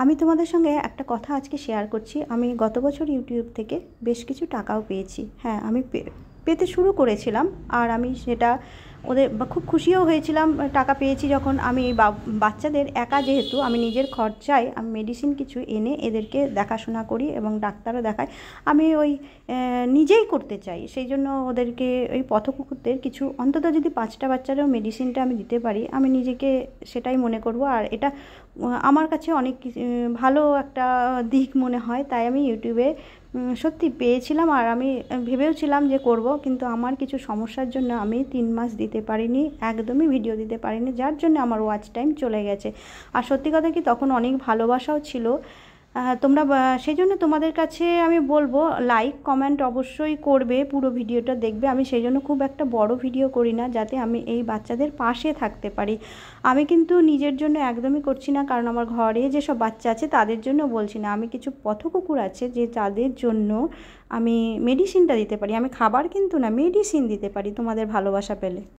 আমি তোমাদের সঙ্গে একটা কথা আজকে শেয়ার করছি। আমি গত বছর ইউটিউব থেকে বেশ কিছু টাকাও পেয়েছি। হ্যাঁ, আমি পেতে শুরু করেছিলাম, আর আমি সেটা ওদের খুব খুশিও হয়েছিলাম টাকা পেয়েছি যখন। আমি এই বাচ্চাদের একা, যেহেতু আমি নিজের খরচায় আমি মেডিসিন কিছু এনে এদেরকে দেখাশোনা করি এবং ডাক্তারও দেখাই, আমি ওই নিজেই করতে চাই। সেই জন্য ওদেরকে ওই পথকুকুরদের কিছু অন্তত যদি 5টা বাচ্চারও মেডিসিনটা আমি দিতে পারি, আমি নিজেকে সেটাই মনে করব। আর এটা আমার কাছে অনেক ভালো একটা দিক মনে হয়। তাই আমি ইউটিউবে সত্যি পেয়েছিলাম, আর আমি ভেবেওছিলাম যে করব, কিন্তু আমার কিছু সমস্যার জন্য আমি 3 মাস দিতে পারিনি, একদমই ভিডিও দিতে পারিনি, যার জন্য আমার ওয়াচ টাইম চলে গেছে। আর সত্যি কথা কি, তখন অনেক ভালোবাসাও ছিল। তোমরা সেই জন্য তোমাদের কাছে আমি বলবো, লাইক কমেন্ট অবশ্যই করবে, পুরো ভিডিওটা দেখবে। আমি সেই জন্য খুব একটা বড় ভিডিও করি না, যাতে আমি এই বাচ্চাদের পাশে থাকতে পারি। আমি কিন্তু নিজের জন্য একদমই করছি না, কারণ আমার ঘরে যেসব বাচ্চা আছে তাদের জন্য বলছি না। আমি কিছু পথকুকুর আছে যে তাদের জন্য আমি মেডিসিনটা দিতে পারি। আমি খাবার কিন্তু না, মেডিসিন দিতে পারি তোমাদের ভালোবাসা পেলে।